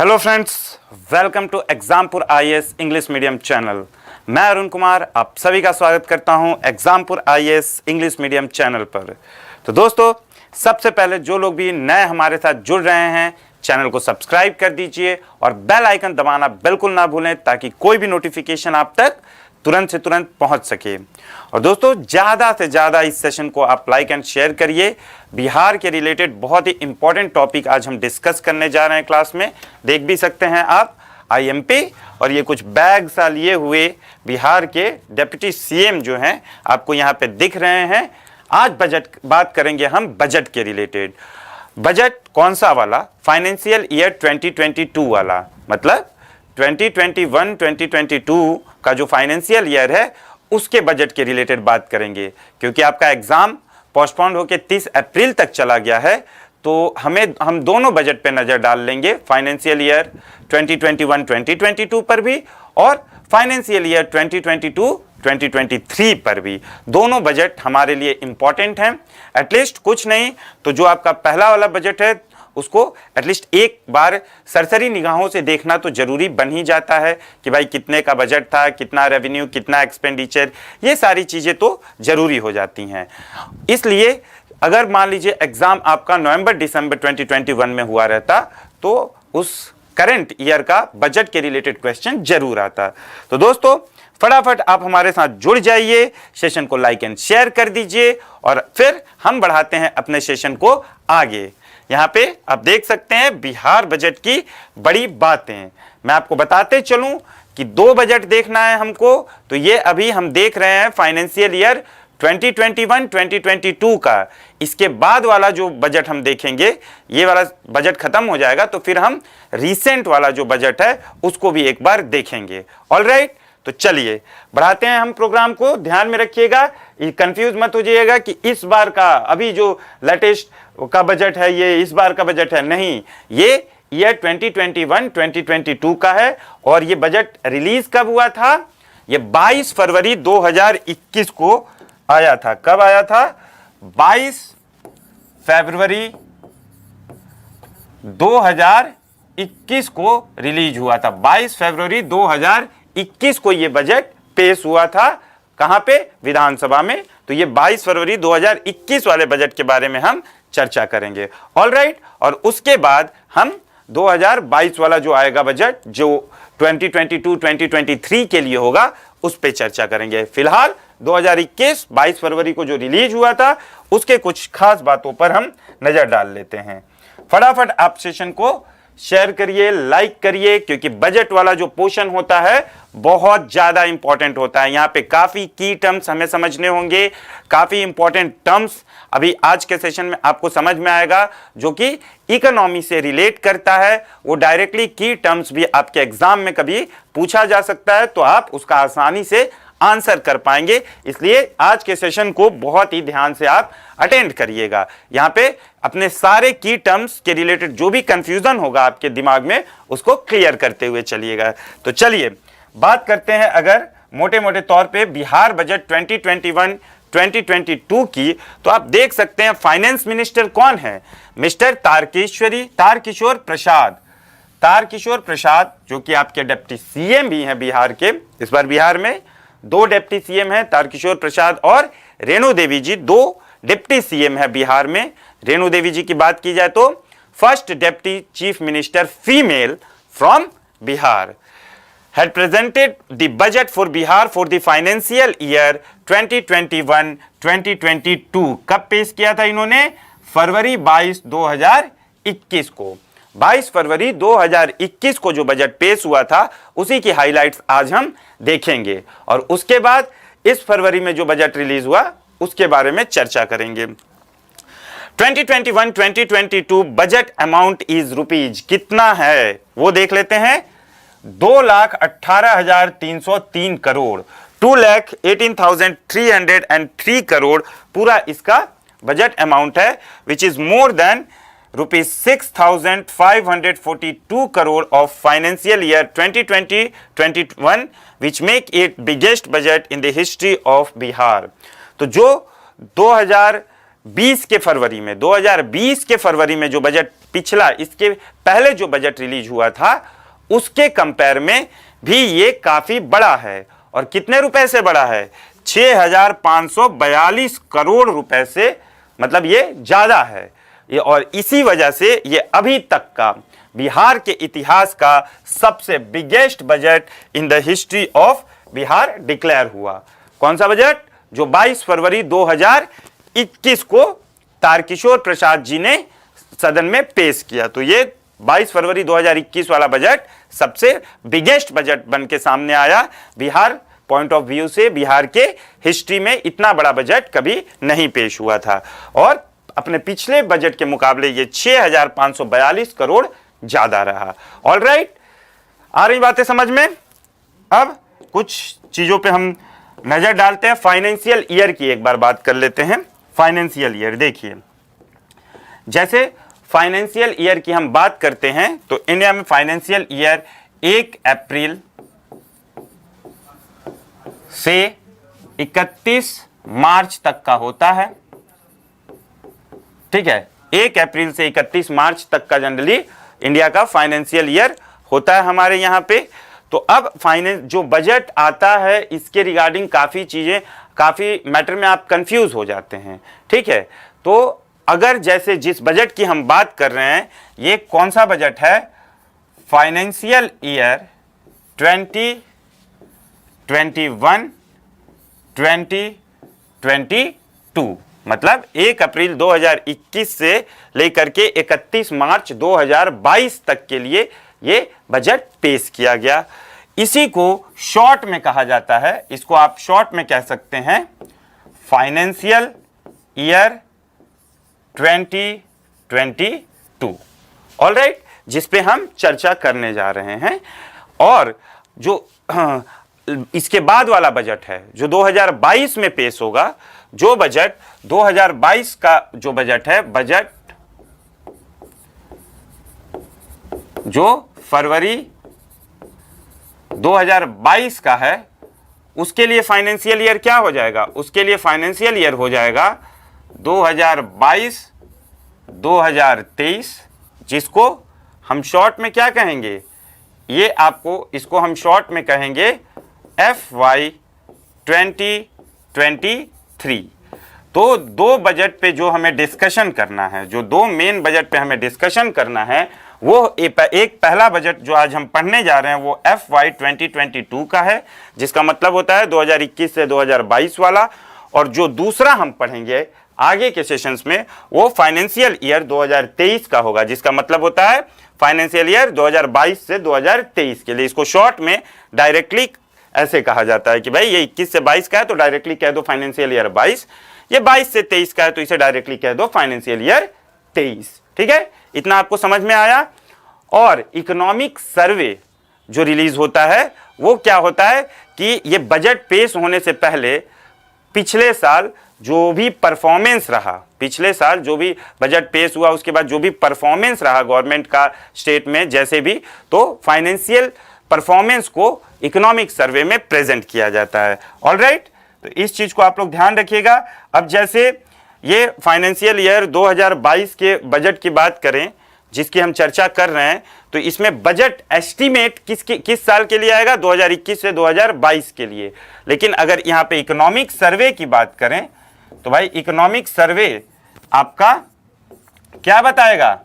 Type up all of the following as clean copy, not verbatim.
Hello friends, welcome to Exampur IAS English medium channel. मैं अरुण कुमार आप सभी का स्वागत करता हूं Exampur IAS English medium channel पर। तो दोस्तों, सबसे पहले जो लोग भी नए हमारे साथ जुड़ रहे हैं, चैनल को सब्सक्राइब कर दीजिए और बेल आइकन दबाना बिल्कुल ना भूलें ताकि कोई भी नोटिफिकेशन आप तक तुरंत से तुरंत पहुंच सके। और दोस्तों, ज़्यादा से ज़्यादा इस सेशन को आप लाइक एंड शेयर करिए। बिहार के रिलेटेड बहुत ही इंपॉर्टेंट टॉपिक आज हम डिस्कस करने जा रहे हैं क्लास में। देख भी सकते हैं आप आईएमपी और ये कुछ बैग सा लिए हुए बिहार के डिप्टी सीएम जो हैं आपको यहाँ पे दिख रहे हैं। आज बात करेंगे हम बजट के रिलेटेड। बजट कौन सा वाला? फाइनेंशियल ईयर 2022 वाला, मतलब 2021-2022 का जो फाइनेंशियल ईयर है उसके बजट के रिलेटेड बात करेंगे। क्योंकि आपका एग्जाम पोस्टपोन्ड होकर 30 अप्रैल तक चला गया है, तो हम दोनों बजट पे नज़र डाल लेंगे, फाइनेंशियल ईयर 2021-2022 पर भी और फाइनेंशियल ईयर 2022-2023 पर भी। दोनों बजट हमारे लिए इंपॉर्टेंट हैं। एटलीस्ट कुछ नहीं तो जो आपका पहला वाला बजट है उसको एटलीस्ट एक बार सरसरी निगाहों से देखना तो जरूरी बन ही जाता है कि भाई कितने का बजट था, कितना रेवेन्यू, कितना एक्सपेंडिचर, ये सारी चीज़ें तो जरूरी हो जाती हैं। इसलिए अगर मान लीजिए एग्ज़ाम आपका नवंबर-दिसंबर 2021 में हुआ रहता तो उस करंट ईयर का बजट के रिलेटेड क्वेश्चन जरूर आता। तो दोस्तों, फटाफट आप हमारे साथ जुड़ जाइए, सेशन को लाइक एंड शेयर कर दीजिए और फिर हम बढ़ाते हैं अपने सेशन को आगे। यहाँ पे आप देख सकते हैं बिहार बजट की बड़ी बातें। मैं आपको बताते चलूं कि दो बजट देखना है हमको, तो ये अभी हम देख रहे हैं फाइनेंशियल ईयर 2021-2022 का। इसके बाद वाला जो बजट हम देखेंगे, ये वाला बजट खत्म हो जाएगा तो फिर हम रिसेंट वाला जो बजट है उसको भी एक बार देखेंगे। ऑलराइट, तो चलिए बढ़ाते हैं हम प्रोग्राम को। ध्यान में रखिएगा, कंफ्यूज मत हो जाइएगा कि इस बार का अभी जो लेटेस्ट का बजट है ये इस बार का बजट है। नहीं, ये ईयर 2021-2022 का है। और ये बजट रिलीज कब हुआ था? ये 22 फरवरी 2021 को आया था। कब आया था? 22 फरवरी 2021 को रिलीज हुआ था। 22 फरवरी 2021 को ये बजट पेश हुआ था। कहां पे? विधानसभा में। तो ये 22 फरवरी 2021 वाले बजट के बारे में हम चर्चा करेंगे। ऑलराइट, और उसके बाद हम 2022 वाला जो आएगा बजट, जो 2022-2023 के लिए होगा, उस पे चर्चा करेंगे। फिलहाल 2021 22 फरवरी को जो रिलीज हुआ था उसके कुछ खास बातों पर हम नजर डाल लेते हैं। फटाफट आप सेशन को शेयर करिए, लाइक करिए, क्योंकि बजट वाला जो पोर्शन होता है बहुत ज्यादा इंपॉर्टेंट होता है। यहाँ पे काफी की टर्म्स हमें समझने होंगे, काफी इंपॉर्टेंट टर्म्स अभी आज के सेशन में आपको समझ में आएगा जो कि इकोनॉमी से रिलेट करता है। वो डायरेक्टली की टर्म्स भी आपके एग्जाम में कभी पूछा जा सकता है, तो आप उसका आसानी से आंसर कर पाएंगे। इसलिए आज के सेशन को बहुत ही ध्यान से आप अटेंड करिएगा। यहाँ पे अपने सारे की टर्म्स के रिलेटेड जो भी कंफ्यूजन होगा आपके दिमाग में उसको क्लियर करते हुए चलिएगा। तो चलिए बात करते हैं अगर मोटे मोटे तौर पे बिहार बजट 2021-2022 की, तो आप देख सकते हैं फाइनेंस मिनिस्टर कौन है? मिस्टर तारकिशोर प्रसाद। तारकिशोर प्रसाद जो कि आपके डिप्टी सीएम भी हैं बिहार के। इस बार बिहार में दो डिप्टी सीएम हैं, तारकिशोर प्रसाद और रेणु देवी जी, दो डिप्टी सीएम है बिहार में। रेणु देवी जी की बात की जाए तो first deputy chief minister female from Bihar, had presented the budget for Bihar for the financial year 2021-2022। कब पेश किया था इन्होंने? फरवरी 22 2021 को। 22 फरवरी 2021 को जो बजट पेश हुआ था उसी की हाइलाइट्स आज हम देखेंगे और उसके बाद इस फरवरी में जो बजट रिलीज हुआ उसके बारे में चर्चा करेंगे। 2021-2022 बजट अमाउंट इज रुपीज कितना है वो देख लेते हैं। 2,18,303 करोड़, 2,18,303 करोड़ पूरा इसका बजट अमाउंट है, which is more than ₹6,542 crore of financial year 2020-21, which make it biggest budget in the history of Bihar। तो जो 2020 के फरवरी में जो बजट पिछला इसके पहले जो बजट रिलीज हुआ था उसके कंपेयर में भी ये काफी बड़ा है। और कितने रुपए से बड़ा है? 6,542 करोड़ रुपए से, मतलब ये ज्यादा है ये। और इसी वजह से ये अभी तक का बिहार के इतिहास का सबसे biggest budget in the history of Bihar declare हुआ। कौन सा बजट? जो 22 फरवरी 2021 को तारकिशोर प्रसाद जी ने सदन में पेश किया। तो ये 22 फरवरी 2021 वाला बजट सबसे बिगेस्ट बजट बन के सामने आया। बिहार पॉइंट ऑफ व्यू से बिहार के हिस्ट्री में इतना बड़ा बजट कभी नहीं पेश हुआ था। और अपने पिछले बजट के मुकाबले ये 6,542 करोड़ ज्यादा रहा। ऑलराइट, आ रही बातें समझ में? अब कुछ चीजों पे हम नजर डालते हैं। फाइनेंशियल ईयर की एक बार बात कर लेते हैं। फाइनेंशियल ईयर देखिए, जैसे फाइनेंशियल ईयर की हम बात करते हैं तो इंडिया में फाइनेंशियल ईयर 1 अप्रैल से 31 मार्च तक का होता है। ठीक है, 1 अप्रैल से 31 मार्च तक का जनरली इंडिया का फाइनेंशियल ईयर होता है हमारे यहाँ पे। तो अब फाइनेंस जो बजट आता है इसके रिगार्डिंग काफ़ी चीज़ें, काफ़ी मैटर में आप कंफ्यूज हो जाते हैं। ठीक है, तो अगर जैसे जिस बजट की हम बात कर रहे हैं, ये कौन सा बजट है? फाइनेंशियल ईयर 2021-2022, मतलब 1 अप्रैल 2021 से लेकर के 31 मार्च 2022 तक के लिए ये बजट पेश किया गया। इसी को शॉर्ट में कहा जाता है, इसको आप शॉर्ट में कह सकते हैं फाइनेंशियल ईयर 2022। ऑलराइट, जिस पे हम चर्चा करने जा रहे हैं। और जो इसके बाद वाला बजट है जो 2022 में पेश होगा, जो बजट 2022 का जो बजट है, बजट जो फरवरी 2022 का है, उसके लिए फाइनेंशियल ईयर क्या हो जाएगा? उसके लिए फाइनेंशियल ईयर हो जाएगा 2022-2023, जिसको हम शॉर्ट में क्या कहेंगे? ये आपको इसको हम शॉर्ट में कहेंगे FY 2023। तो दो बजट पे जो हमें डिस्कशन करना है, जो दो मेन बजट पे हमें डिस्कशन करना है, वो एक पहला बजट जो आज हम पढ़ने जा रहे हैं वो FY 2022 का है, जिसका मतलब होता है 2021 से 2022 वाला। और जो दूसरा हम पढ़ेंगे आगे के सेशंस में वो फाइनेंशियल ईयर 2023 का होगा, जिसका मतलब होता है फाइनेंशियल ईयर 2022 से 2023 के लिए। इसको शॉर्ट में डायरेक्टली ऐसे कहा जाता है कि भाई ये 21 से 22 का है तो डायरेक्टली कह दो फाइनेंशियल ईयर 22, ये 22 से 23 का है तो इसे डायरेक्टली कह दो फाइनेंशियल ईयर 23। ठीक है, इतना आपको समझ में आया। और इकोनॉमिक सर्वे जो रिलीज होता है वो क्या होता है कि ये बजट पेश होने से पहले पिछले साल जो भी परफॉर्मेंस रहा, पिछले साल जो भी बजट पेश हुआ उसके बाद जो भी परफॉर्मेंस रहा गवर्नमेंट का स्टेट में जैसे भी, तो फाइनेंशियल परफॉर्मेंस को इकोनॉमिक सर्वे में प्रेजेंट किया जाता है। ऑलराइट, तो इस चीज को आप लोग ध्यान रखिएगा। अब जैसे ये फाइनेंशियल ईयर 2022 के बजट की बात करें जिसकी हम चर्चा कर रहे हैं, तो इसमें बजट एस्टीमेट किस साल के लिए आएगा? 2021 से 2022 के लिए। लेकिन अगर यहाँ पे इकोनॉमिक सर्वे की बात करें तो भाई इकोनॉमिक सर्वे आपका क्या बताएगा?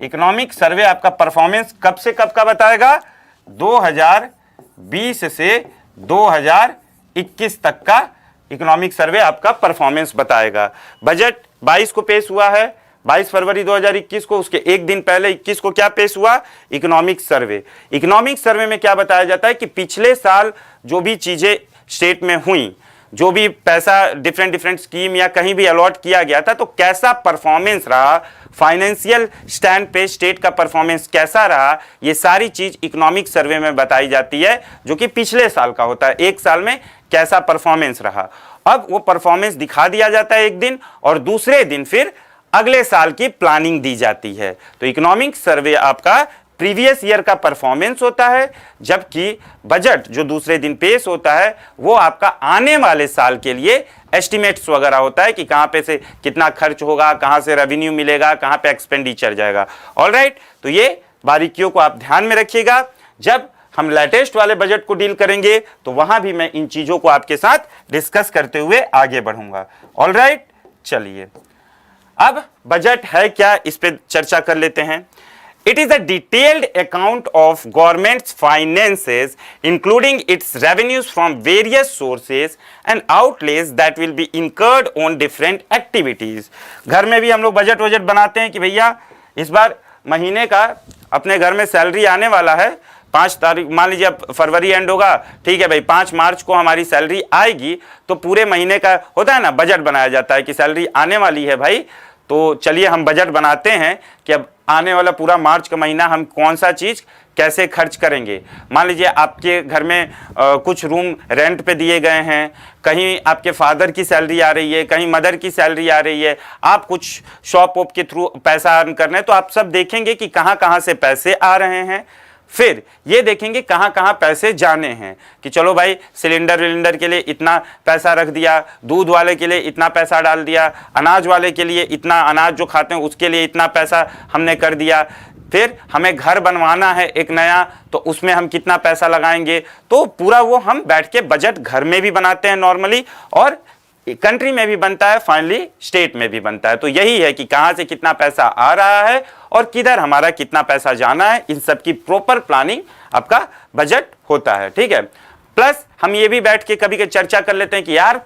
इकोनॉमिक सर्वे आपका परफॉर्मेंस कब से कब का बताएगा? 2020 से 2021 तक का इकोनॉमिक सर्वे आपका परफॉर्मेंस बताएगा। बजट 22 को पेश हुआ है, 22 फरवरी 2021 को, उसके एक दिन पहले 21 को क्या पेश हुआ? Economic survey. इकोनॉमिक सर्वे में क्या बताया जाता है कि पिछले साल जो भी चीजें स्टेट में हुई, जो भी पैसा डिफरेंट स्कीम या कहीं भी अलॉट किया गया था, तो कैसा परफॉर्मेंस रहा, फाइनेंशियल स्टैंड पे स्टेट का परफॉर्मेंस कैसा रहा, ये सारी चीज इकोनॉमिक सर्वे में बताई जाती है, जो कि पिछले साल का होता है। एक साल में कैसा परफॉर्मेंस रहा, अब वो परफॉर्मेंस दिखा दिया जाता है एक दिन, और दूसरे दिन फिर अगले साल की प्लानिंग दी जाती है। तो इकोनॉमिक सर्वे आपका प्रीवियस ईयर का परफॉर्मेंस होता है, जबकि बजट जो दूसरे दिन पेश होता है वो आपका आने वाले साल के लिए एस्टिमेट्स वगैरह होता है कि कहां पे से कितना खर्च होगा, कहां से रेवेन्यू मिलेगा, कहां पे एक्सपेंडिचर जाएगा। ऑलराइट, तो ये बारीकियों को आप ध्यान में रखिएगा। जब हम लेटेस्ट वाले बजट को डील करेंगे तो वहां भी मैं इन चीजों को आपके साथ डिस्कस करते हुए आगे बढ़ूंगा। ऑलराइट, चलिए अब बजट है क्या, इस पे चर्चा कर लेते हैं। It is a detailed account of government's finances, including its revenues from various sources and outlays that will be incurred on different activities. घर में भी हम लोग बजट बनाते हैं कि भैया इस बार महीने का अपने घर में सैलरी आने वाला है, 5 तारीख, मान लीजिए अब फरवरी एंड होगा, ठीक है भाई, 5 मार्च को हमारी सैलरी आएगी, तो पूरे महीने का होता है ना, बजट बनाया जाता है कि सैलरी आने वाली है भाई, तो चलिए हम बजट बनाते हैं कि अब आने वाला पूरा मार्च का महीना हम कौन सा चीज़ कैसे खर्च करेंगे। मान लीजिए आपके घर में कुछ रूम रेंट पे दिए गए हैं, कहीं आपके फादर की सैलरी आ रही है, कहीं मदर की सैलरी आ रही है, आप कुछ शॉप वॉप के थ्रू पैसा अर्न कर रहे हैं, तो आप सब देखेंगे कि कहाँ कहाँ से पैसे आ रहे हैं। फिर ये देखेंगे कहाँ कहाँ पैसे जाने हैं कि चलो भाई सिलेंडर के लिए इतना पैसा रख दिया, दूध वाले के लिए इतना पैसा डाल दिया, अनाज वाले के लिए इतना, अनाज जो खाते हैं उसके लिए इतना पैसा हमने कर दिया। फिर हमें घर बनवाना है एक नया, तो उसमें हम कितना पैसा लगाएंगे। तो पूरा वो हम बैठ के बजट घर में भी बनाते हैं नॉर्मली, और कंट्री में भी बनता है, फाइनली स्टेट में भी बनता है। तो यही है कि कहां से कितना पैसा आ रहा है और किधर हमारा कितना पैसा जाना है, इन सब की प्रॉपर प्लानिंग आपका बजट होता है। ठीक है, प्लस हम ये भी बैठ के कभी चर्चा कर लेते हैं कि यार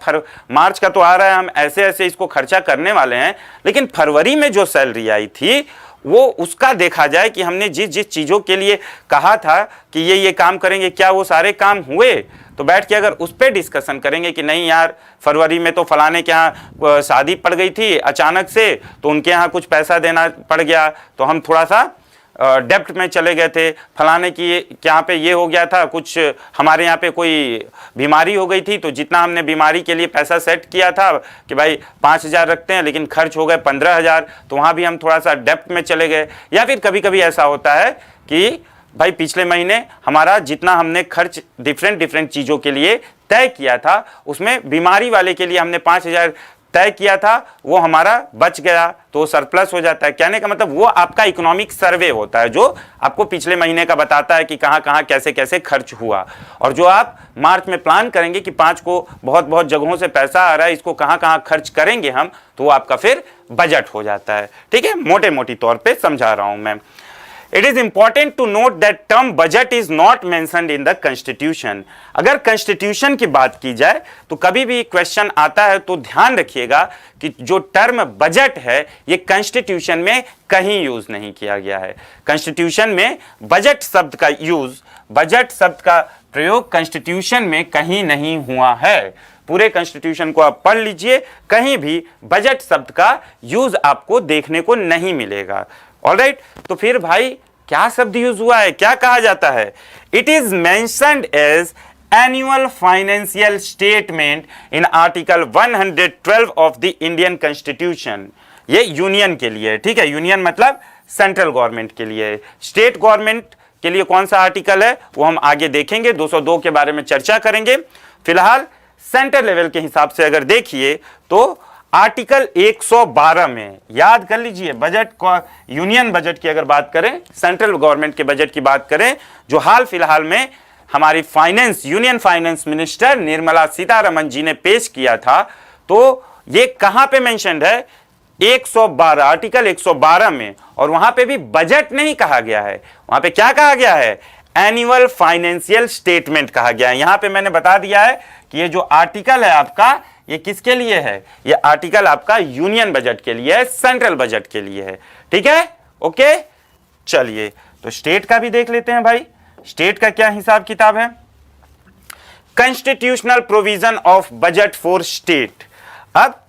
मार्च का तो आ रहा है, हम ऐसे ऐसे इसको खर्चा करने वाले हैं, लेकिन फरवरी में जो सैलरी आई थी वो उसका देखा जाए कि हमने जिस जिस चीज़ों के लिए कहा था कि ये काम करेंगे, क्या वो सारे काम हुए। तो बैठ के अगर उस पर डिस्कशन करेंगे कि नहीं यार फरवरी में तो फलाने के यहाँ शादी पड़ गई थी अचानक से, तो उनके यहाँ कुछ पैसा देना पड़ गया, तो हम थोड़ा सा डेप्ट में चले गए थे, फलाने की यहाँ पे ये हो गया था, कुछ हमारे यहाँ पे कोई बीमारी हो गई थी, तो जितना हमने बीमारी के लिए पैसा सेट किया था कि भाई 5,000 रखते हैं, लेकिन खर्च हो गए 15,000, तो वहाँ भी हम थोड़ा सा डेप्ट में चले गए। या फिर कभी कभी ऐसा होता है कि भाई पिछले महीने हमारा जितना हमने खर्च डिफरेंट चीज़ों के लिए तय किया था, उसमें बीमारी वाले के लिए हमने 5,000 तय किया था, वो हमारा बच गया, तो सरप्लस हो जाता है। कहने का मतलब वो आपका इकोनॉमिक सर्वे होता है जो आपको पिछले महीने का बताता है कि कहाँ कहाँ कैसे कैसे खर्च हुआ। और जो आप मार्च में प्लान करेंगे कि 5 को बहुत जगहों से पैसा आ रहा है, इसको कहाँ कहाँ खर्च करेंगे हम, तो वो आपका फिर बजट हो जाता है। ठीक है, मोटे मोटी तौर पर समझा रहा हूँ मैं। It is important to note that term budget is not mentioned in the constitution. अगर constitution की बात की जाए तो कभी भी क्वेश्चन आता है तो ध्यान रखिएगा कि जो टर्म बजट है ये constitution में कहीं यूज नहीं किया गया है। constitution में बजट शब्द का यूज, बजट शब्द का प्रयोग constitution में कहीं नहीं हुआ है। पूरे कॉन्स्टिट्यूशन को आप पढ़ लीजिए, कहीं भी बजट शब्द का यूज आपको देखने को नहीं मिलेगा। ऑलराइट, तो फिर भाई क्या शब्द यूज हुआ है, क्या कहा जाता है? It is mentioned as annual financial statement in article 112 of the Indian constitution. ये यूनियन के लिए, ठीक है, यूनियन मतलब सेंट्रल गवर्नमेंट के लिए। स्टेट गवर्नमेंट के लिए कौन सा आर्टिकल है वो हम आगे देखेंगे, 202 के बारे में चर्चा करेंगे। फिलहाल सेंट्रल लेवल के हिसाब से अगर देखिए तो आर्टिकल 112 में याद कर लीजिए, बजट को, यूनियन बजट की अगर बात करें, सेंट्रल गवर्नमेंट के बजट की बात करें, जो हाल फिलहाल में हमारी finance, union finance minister Nirmala Sitharaman ji ने पेश किया था, तो ये कहां पे मेंशन्ड है? 112, आर्टिकल 112 में। और वहां पे भी बजट नहीं कहा गया है, वहां पे क्या कहा गया है? एनुअल फाइनेंशियल स्टेटमेंट कहा गया है। यहां पे मैंने बता दिया है कि ये जो आर्टिकल है आपका, ये किसके लिए है? ये आर्टिकल आपका यूनियन बजट के लिए है, सेंट्रल बजट के लिए है। ठीक है, ओके, चलिए तो स्टेट का भी देख लेते हैं भाई। स्टेट का क्या हिसाब किताब है? Constitutional provision of budget for state. अब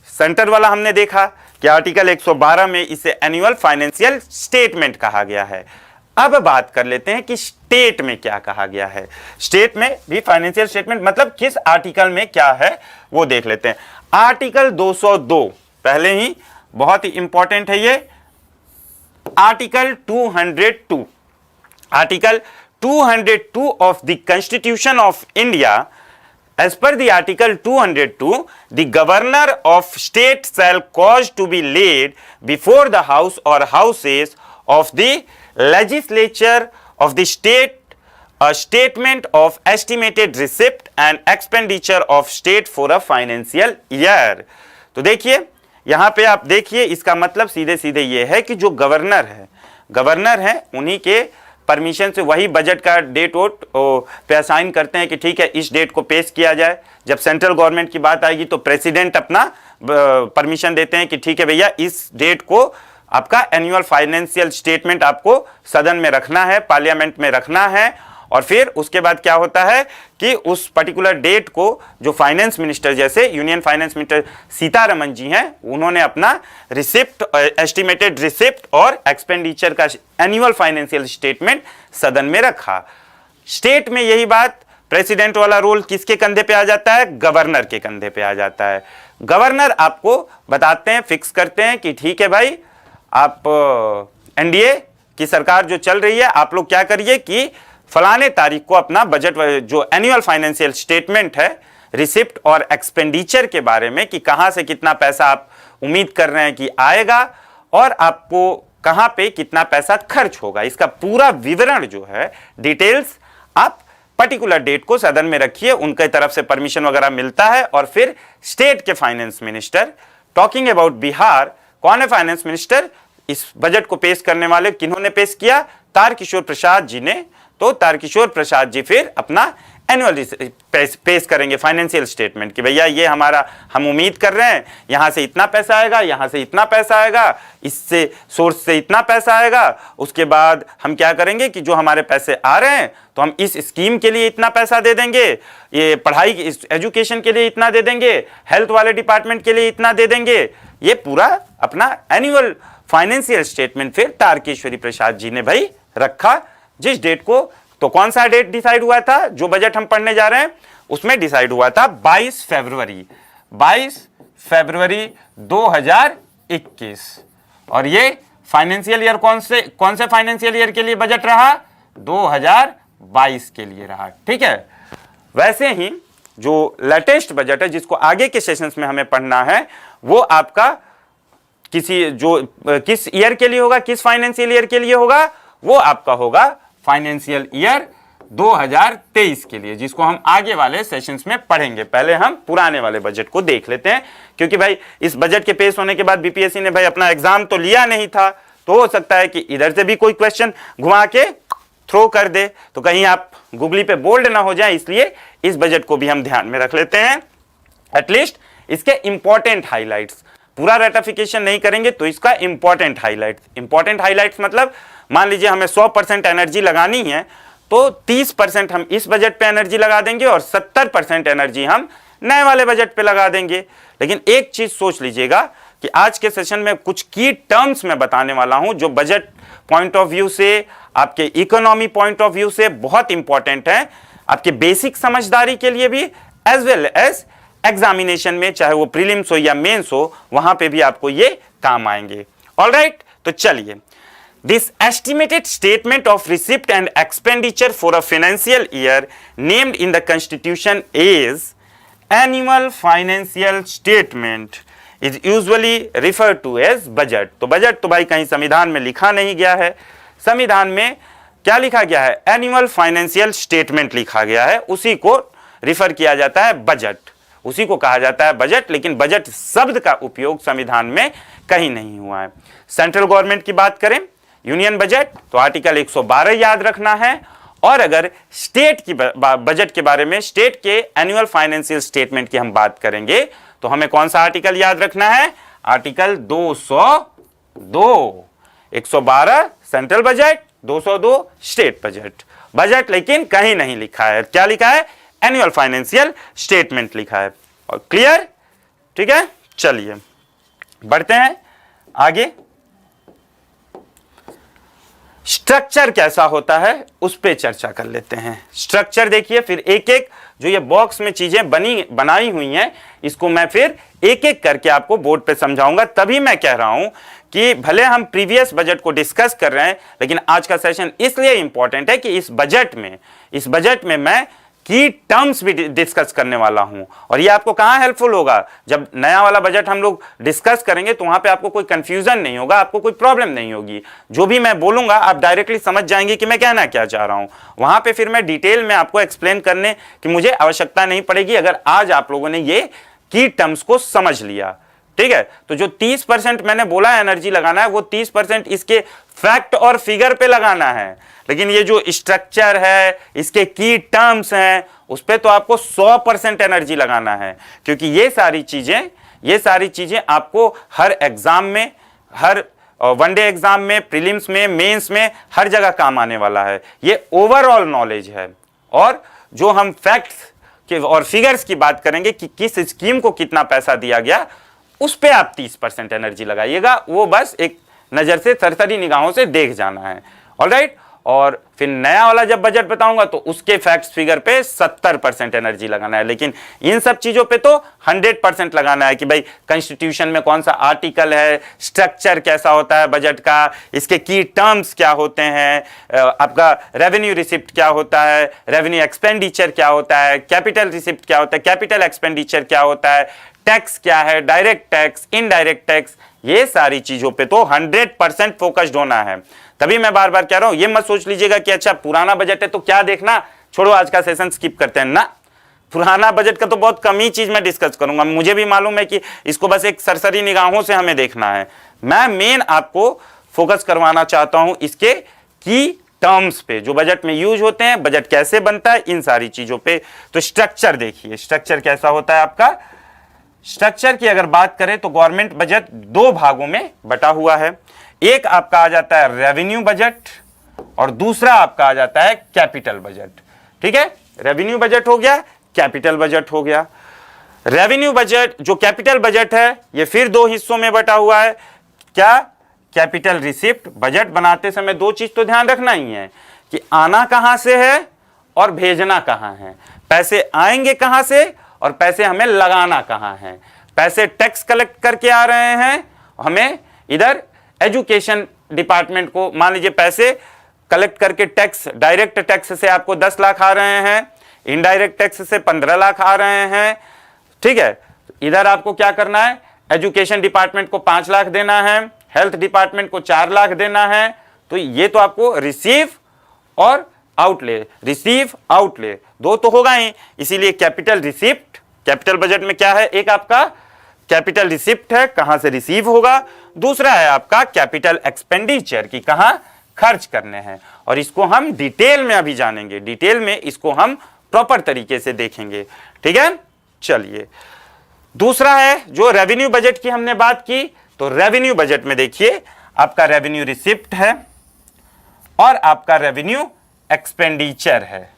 सेंटर वाला हमने देखा कि आर्टिकल 112 में इसे एनुअल फाइनेंशियल स्टेटमेंट कहा गया है। अब बात कर लेते हैं कि स्टेट में क्या कहा गया है। स्टेट में भी फाइनेंशियल स्टेटमेंट मतलब किस आर्टिकल में क्या है वो देख लेते हैं। आर्टिकल 202 पहले ही बहुत ही इंपॉर्टेंट है ये। Article 202 Article 202 of the Constitution of India, as per the Article 202, the governor of state shall cause to be laid before the house or houses of the legislature of the state a statement of estimated receipt and expenditure of state for a financial year. तो देखिए यहाँ पे आप देखिए, इसका मतलब सीधे सीधे ये है कि जो गवर्नर है उन्हीं के परमिशन से वही बजट का डेट वोट पे असाइन करते हैं कि ठीक है इस डेट को पेश किया जाए। जब सेंट्रल गवर्नमेंट की बात आएगी तो प्रेसिडेंट अपना परमिशन देते हैं कि ठीक है भैया इस डेट को आपका एनुअल फाइनेंशियल स्टेटमेंट आपको सदन में रखना है, पार्लियामेंट में रखना है। और फिर उसके बाद क्या होता है कि उस पर्टिकुलर डेट को जो फाइनेंस मिनिस्टर, जैसे यूनियन फाइनेंस मिनिस्टर सीतारमन जी हैं, उन्होंने अपना रिसिप्ट, एस्टिमेटेड रिसिप्ट और एक्सपेंडिचर का एनुअल फाइनेंशियल स्टेटमेंट सदन में रखा। स्टेट में यही बात, प्रेसिडेंट वाला रोल किसके कंधे पे आ जाता है? गवर्नर के कंधे पे आ जाता है। गवर्नर आपको बताते हैं, फिक्स करते हैं कि ठीक है भाई आप एनडीए की सरकार जो चल रही है, आप लोग क्या करिए कि फलाने तारीख को अपना बजट जो एनुअल फाइनेंशियल स्टेटमेंट है, रिसिप्ट और एक्सपेंडिचर के बारे में कि कहां से कितना पैसा आप उम्मीद कर रहे हैं कि आएगा और आपको कहां पे कितना पैसा खर्च होगा, इसका पूरा विवरण जो है, डिटेल्स आप पर्टिकुलर डेट को सदन में रखिए। उनके तरफ से परमिशन वगैरह मिलता है और फिर स्टेट के finance minister, talking about Bihar, कौन है फाइनेंस मिनिस्टर? इस बजट को पेश करने वाले किन्होंने पेश किया? तारकिशोर प्रसाद जी ने। तो तारकिशोर प्रसाद जी फिर अपना एनुअल पेश करेंगे फाइनेंशियल स्टेटमेंट कि भैया ये हमारा, हम उम्मीद कर रहे हैं यहां से इतना पैसा आएगा, यहां से इतना पैसा आएगा, इससे सोर्स से इतना पैसा आएगा। उसके बाद हम क्या करेंगे कि जो हमारे पैसे आ रहे हैं तो हम इस स्कीम के लिए इतना पैसा दे देंगे, ये पढ़ाई एजुकेशन के लिए इतना दे देंगे, हेल्थ वाले डिपार्टमेंट के लिए इतना दे देंगे। ये पूरा अपना एनुअल फाइनेंशियल स्टेटमेंट फिर तारकेश्वरी प्रसाद जी ने भाई रखा, जिस डेट को, तो कौन सा डेट डिसाइड हुआ था? जो बजट हम पढ़ने जा रहे हैं उसमें डिसाइड हुआ था 22 फरवरी 2021। और ये फाइनेंशियल ईयर कौन से फाइनेंशियल ईयर के लिए बजट रहा? 2022 के लिए रहा। ठीक है, वैसे ही जो लेटेस्ट बजट है जिसको आगे के सेशंस में हमें पढ़ना है, वो आपका किस ईयर के लिए होगा, किस फाइनेंशियल ईयर के लिए होगा? वो आपका होगा फाइनेंशियल ईयर 2023 के लिए, जिसको हम आगे वाले सेशंस में पढ़ेंगे। पहले हम पुराने वाले बजट को देख लेते हैं, क्योंकि भाई इस बजट के पेश होने के बाद बीपीएससी ने भाई अपना एग्जाम तो लिया नहीं था, तो हो सकता है कि इधर से भी कोई क्वेश्चन घुमा के थ्रो कर दे, तो कहीं आप गूगली पे बोल्ड ना हो जाए, इसलिए इस बजट को भी हम ध्यान में रख लेते हैं। एटलीस्ट इसके इंपॉर्टेंट हाइलाइट्स, पूरा रेटिफिकेशन नहीं करेंगे तो इसका इंपॉर्टेंट हाइलाइट्स मतलब मान लीजिए हमें 100% एनर्जी लगानी है तो 30% हम इस बजट पे एनर्जी लगा देंगे और 70% एनर्जी हम नए वाले बजट पे लगा देंगे। लेकिन एक चीज सोच लीजिएगा कि आज के सेशन में कुछ की टर्म्स मैं बताने वाला हूं जो बजट पॉइंट ऑफ व्यू से, आपके इकोनॉमी पॉइंट ऑफ व्यू से बहुत इंपॉर्टेंट है, आपके बेसिक समझदारी के लिए भी, एज वेल एज एग्जामिनेशन में, चाहे वो प्रीलिम्स हो या मेंस हो, वहां पे भी आपको ये काम आएंगे। ऑलराइट, तो चलिए, this estimated statement of receipt and expenditure for a financial year named in the constitution is annual financial statement is usually referred to as budget। तो बजट तो भाई कहीं संविधान में लिखा नहीं गया है। संविधान में क्या लिखा गया है? एनुअल फाइनेंशियल स्टेटमेंट लिखा गया है, उसी को रिफर किया जाता है बजट, उसी को कहा जाता है बजट। लेकिन बजट शब्द का उपयोग संविधान में कहीं नहीं हुआ है। सेंट्रल गवर्नमेंट की बात करें, यूनियन बजट, तो आर्टिकल 112 याद रखना है। और अगर स्टेट की बजट के बारे में, स्टेट के एनुअल फाइनेंशियल स्टेटमेंट की हम बात करेंगे तो हमें कौन सा आर्टिकल याद रखना है? Article 202। 112 central budget, 202 state budget लेकिन कहीं नहीं लिखा है। क्या लिखा है? एनुअल फाइनेंशियल स्टेटमेंट लिखा है। और क्लियर? ठीक है, चलिए बढ़ते हैं आगे। स्ट्रक्चर कैसा होता है उस पे चर्चा कर लेते हैं। स्ट्रक्चर देखिए, फिर एक एक जो ये बॉक्स में चीजें बनाई हुई हैं, इसको मैं फिर एक एक करके आपको बोर्ड पे समझाऊंगा। तभी मैं कह रहा हूं कि भले हम प्रीवियस बजट को डिस्कस कर रहे हैं, लेकिन आज का सेशन इसलिए इंपॉर्टेंट है कि इस बजट में मैं की टर्म्स भी डिस्कस करने वाला हूं। और ये आपको कहां हेल्पफुल होगा, जब नया वाला बजट हम लोग डिस्कस करेंगे तो वहां पे आपको कोई कंफ्यूजन नहीं होगा, आपको कोई प्रॉब्लम नहीं होगी। जो भी मैं बोलूंगा आप डायरेक्टली समझ जाएंगे कि मैं कहना क्या चाह रहा हूं। वहां पे फिर मैं डिटेल में आपको एक्सप्लेन करने की मुझे आवश्यकता नहीं पड़ेगी, अगर आज आप लोगों ने ये की टर्म्स को समझ लिया। ठीक है, तो जो 30% मैंने बोला एनर्जी लगाना है, वो 30% इसके फैक्ट और फिगर पे लगाना है। लेकिन ये जो स्ट्रक्चर है, इसके की टर्म्स हैं, उस पे तो आपको 100% एनर्जी लगाना है, क्योंकि ये सारी चीजें आपको हर एग्जाम में, हर वनडे एग्जाम में, प्रीलिम्स में, मेंस में, हर जगह काम आने वाला है। ये ओवरऑल नॉलेज है। और जो हम फैक्ट्स के और फिगर्स की बात करेंगे कि किस स्कीम को कितना पैसा दिया गया, उस पे आप 30% एनर्जी लगाइएगा। वो बस एक नजर से, सरसरी निगाहों से देख जाना है। ऑलराइट, और फिर नया वाला जब बजट बताऊंगा तो उसके फैक्ट्स फिगर पे 70% एनर्जी लगाना है। लेकिन इन सब चीजों पे तो 100% लगाना है कि भाई कॉन्स्टिट्यूशन में कौन सा आर्टिकल है, स्ट्रक्चर कैसा होता है बजट का, इसके की टर्म्स क्या होते हैं, आपका रेवेन्यू रिसिप्ट क्या होता है, रेवेन्यू एक्सपेंडिचर क्या होता है, कैपिटल रिसिप्ट क्या होता है, कैपिटल एक्सपेंडिचर क्या होता है, टैक्स क्या है, डायरेक्ट टैक्स, इनडायरेक्ट टैक्स, ये सारी चीजों पे तो 100% फोकस्ड होना है। तभी मैं बार बार कह रहा हूं, ये मत सोच लीजिएगा कि अच्छा पुराना बजट है तो क्या देखना, छोड़ो आज का सेशन स्किप करते हैं ना। पुराना बजट का तो बहुत कम ही चीज मैं डिस्कस करूंगा। मुझे भी मालूम है कि इसको बस एक सरसरी निगाहों से हमें देखना है। मैं मेन आपको फोकस करवाना चाहता हूं इसके की टर्म्स पे, जो बजट में यूज होते हैं, बजट कैसे बनता है, इन सारी चीजों पे। तो स्ट्रक्चर देखिए, स्ट्रक्चर कैसा होता है आपका। स्ट्रक्चर की अगर बात करें तो गवर्नमेंट बजट दो भागों में बटा हुआ है। एक आपका आ जाता है रेवेन्यू बजट और दूसरा आपका आ जाता है कैपिटल बजट। ठीक है, रेवेन्यू बजट हो गया, कैपिटल बजट हो गया। रेवेन्यू बजट, जो कैपिटल बजट है, ये फिर दो हिस्सों में बटा हुआ है। क्या, कैपिटल रिसिप्ट। बजट बनाते समय दो चीज तो ध्यान रखना ही है कि आना कहां से है और भेजना कहां है। पैसे आएंगे कहां से और पैसे हमें लगाना कहां है। पैसे टैक्स कलेक्ट करके आ रहे हैं, हमें इधर एजुकेशन डिपार्टमेंट को, मान लीजिए पैसे कलेक्ट करके टैक्स, डायरेक्ट टैक्स से आपको 10 लाख आ रहे हैं, इनडायरेक्ट टैक्स से 15 लाख आ रहे हैं। ठीक है, इधर आपको क्या करना है, एजुकेशन डिपार्टमेंट को 5 लाख देना है, हेल्थ डिपार्टमेंट को 4 लाख देना है। तो ये तो आपको रिसीव और आउटले, रिसीव आउटले दो तो होगा ही। इसीलिए कैपिटल रिसिप्ट, कैपिटल बजट में क्या है, एक आपका कैपिटल रिसिप्ट है, कहां से रिसीव होगा, दूसरा है आपका कैपिटल एक्सपेंडिचर की कहां खर्च करने हैं। और इसको हम डिटेल में अभी जानेंगे, डिटेल में इसको हम प्रॉपर तरीके से देखेंगे। ठीक है, चलिए दूसरा है जो रेवेन्यू बजट की हमने बात की। तो रेवेन्यू बजट में देखिए आपका रेवेन्यू रिसिप्ट है और आपका रेवेन्यू एक्सपेंडिचर है।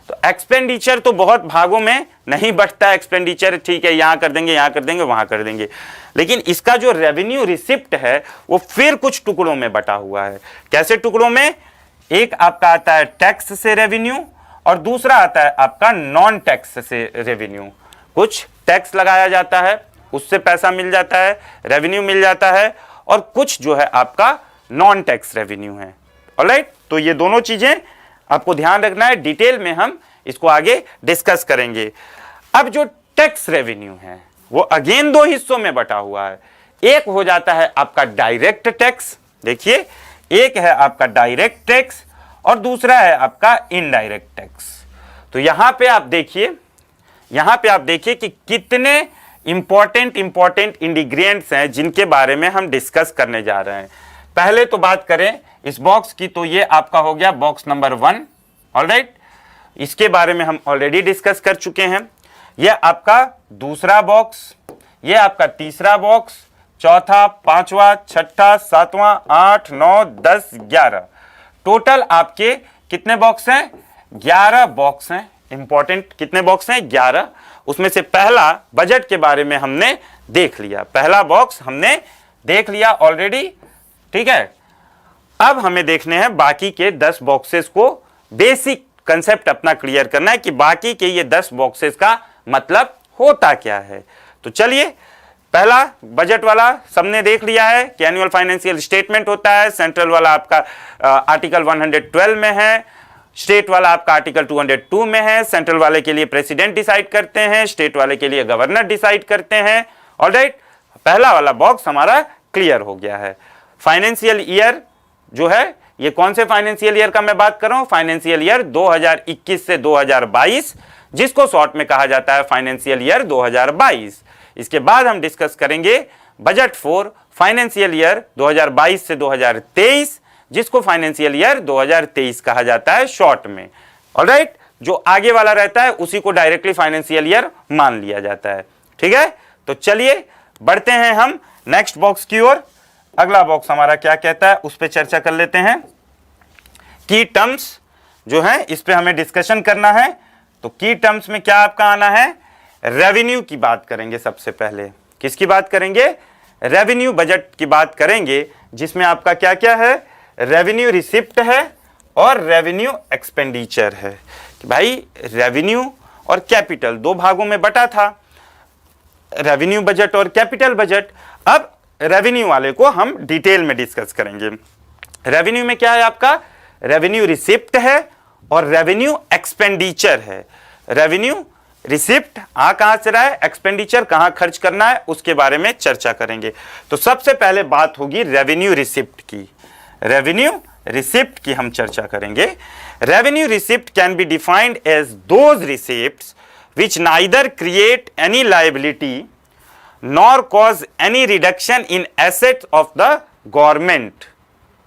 तो एक्सपेंडिचर तो बहुत भागों में नहीं बंटता। एक्सपेंडिचर ठीक है, यहां कर देंगे, यहां कर देंगे, वहां कर देंगे। लेकिन इसका जो रेवेन्यू रिसिप्ट है वो फिर कुछ टुकड़ों में बटा हुआ है। कैसे टुकड़ों में, एक आपका आता है टैक्स से रेवेन्यू और दूसरा आता है आपका नॉन टैक्स से रेवेन्यू। कुछ टैक्स लगाया जाता है, उससे पैसा मिल जाता है, रेवेन्यू मिल जाता है, और कुछ जो है आपका नॉन टैक्स रेवेन्यू है। ऑलराइट, तो ये दोनों चीजें आपको ध्यान रखना है। डिटेल में हम इसको आगे डिस्कस करेंगे। अब जो टैक्स रेवेन्यू है वो अगेन दो हिस्सों में बटा हुआ है। एक हो जाता है आपका डायरेक्ट टैक्स, देखिए एक है आपका डायरेक्ट टैक्स और दूसरा है आपका इनडायरेक्ट टैक्स। तो यहां पे आप देखिए कि कितने इंपॉर्टेंट इंग्रेडिएंट्स हैं जिनके बारे में हम डिस्कस करने जा रहे हैं। पहले तो बात करें इस बॉक्स की, तो ये आपका हो गया बॉक्स नंबर 1। ऑलराइट, इसके बारे में हम ऑलरेडी डिस्कस कर चुके हैं। ये आपका दूसरा बॉक्स, ये आपका तीसरा बॉक्स, चौथा, पांचवा, छठा, सातवां, 8, 9, 10, 11, टोटल आपके कितने बॉक्स हैं, 11 बॉक्स हैं। इंपॉर्टेंट कितने बॉक्स हैं, 11। उसमें से पहला बजट के बारे में हमने देख लिया, पहला बॉक्स हमने देख लिया ऑलरेडी। ठीक है, अब हमें देखने हैं बाकी के 10 बॉक्सेस को। बेसिक कंसेप्ट अपना क्लियर करना है कि बाकी के ये 10 बॉक्सेस का मतलब होता क्या है। तो चलिए पहला बजट वाला सबने देख लिया है कि एनुअल फाइनेंशियल स्टेटमेंट होता है, सेंट्रल वाला आपका आर्टिकल 112 में है, स्टेट वाला आपका आर्टिकल 202 में है। सेंट्रल वाले के लिए प्रेसिडेंट डिसाइड करते हैं, स्टेट वाले के लिए गवर्नर डिसाइड करते हैं। ऑलराइट, पहला वाला बॉक्स हमारा क्लियर हो गया है। फाइनेंशियल ईयर जो है, ये कौन से फाइनेंशियल ईयर का मैं बात कर रहा हूं, फाइनेंशियल ईयर 2021 से 2022, जिसको शॉर्ट में कहा जाता है फाइनेंशियल ईयर 2022। इसके बाद हम डिस्कस करेंगे बजट फॉर फाइनेंशियल ईयर 2022 से 2023, जिसको फाइनेंशियल ईयर 2023 कहा जाता है शॉर्ट में। ऑलराइट, जो आगे वाला रहता है उसी को डायरेक्टली फाइनेंशियल ईयर मान लिया जाता है। ठीक है, तो चलिए बढ़ते हैं हम नेक्स्ट बॉक्स की ओर। अगला बॉक्स हमारा क्या कहता है उस पर चर्चा कर लेते हैं। की टर्म्स जो है इस पे हमें डिस्कशन करना है। तो की टर्म्स में क्या आपका आना है, रेवेन्यू की बात करेंगे। सबसे पहले किसकी बात करेंगे, रेवेन्यू बजट की बात करेंगे, जिसमें आपका क्या क्या है, रेवेन्यू रिसिप्ट है और रेवेन्यू एक्सपेंडिचर है। कि भाई रेवेन्यू और कैपिटल दो भागों में बटा था, रेवेन्यू बजट और कैपिटल बजट। अब रेवेन्यू वाले को हम डिटेल में डिस्कस करेंगे। रेवेन्यू में क्या है आपका, रेवेन्यू रिसिप्ट है और रेवेन्यू एक्सपेंडिचर है। रेवेन्यू रिसिप्ट कहां से रहा है, एक्सपेंडिचर कहां खर्च करना है, उसके बारे में चर्चा करेंगे। तो सबसे पहले बात होगी रेवेन्यू रिसिप्ट की। रेवेन्यू रिसिप्ट की हम चर्चा करेंगे। Revenue receipt can be defined as those receipts which neither create any liability nor cause any reduction in assets of the government।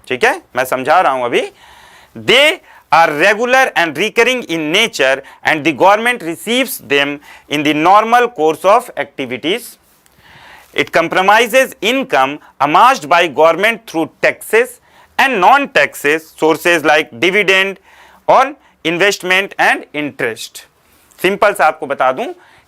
ठीक है, मैं समझा रहा हूं अभी। They are regular and recurring in nature and the government receives them in the normal course of activities. It comprises income amassed by government through taxes and non-taxes sources like dividend on investment and interest। Simple सा आपको बता दूं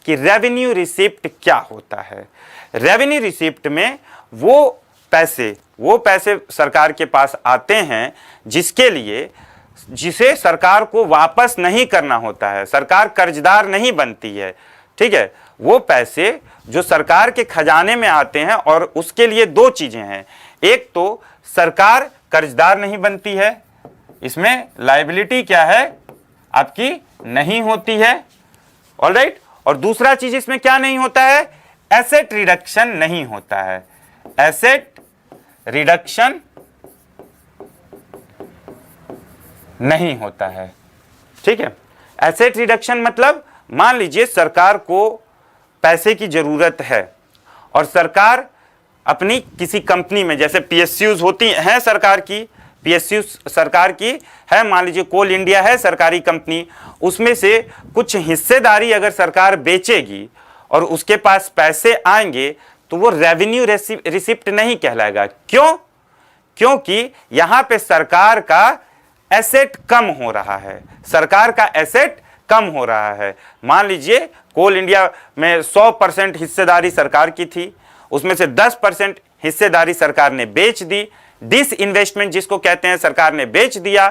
कि revenue receipt क्या होता है। Revenue receipt में वो पैसे सरकार के पास आते हैं जिसे सरकार को वापस नहीं करना होता है, सरकार कर्जदार नहीं बनती है। ठीक है, वो पैसे जो सरकार के खजाने में आते हैं, और उसके लिए दो चीजें हैं। एक तो सरकार कर्जदार नहीं बनती है, इसमें लायबिलिटी क्या है आपकी नहीं होती है। ऑलराइट, और दूसरा चीज इसमें क्या नहीं होता है, एसेट रिडक्शन नहीं होता है। एसेट रिडक्शन नहीं होता है। ठीक है, एसेट रिडक्शन मतलब मान लीजिए सरकार को पैसे की जरूरत है और सरकार अपनी किसी कंपनी में, जैसे पीएसयूज होती हैं सरकार की, पीएसयू सरकार की है, मान लीजिए कोल इंडिया है सरकारी कंपनी, उसमें से कुछ हिस्सेदारी अगर सरकार बेचेगी और उसके पास पैसे आएंगे तो वो रेवेन्यू रिसिप्ट नहीं कहलाएगा। क्यों? क्योंकि यहां पे सरकार का एसेट कम हो रहा है, सरकार का एसेट कम हो रहा है। मान लीजिए कोल इंडिया में 100% हिस्सेदारी सरकार की थी, उसमें से 10% हिस्सेदारी सरकार ने बेच दी। डिस इन्वेस्टमेंट जिसको कहते हैं, सरकार ने बेच दिया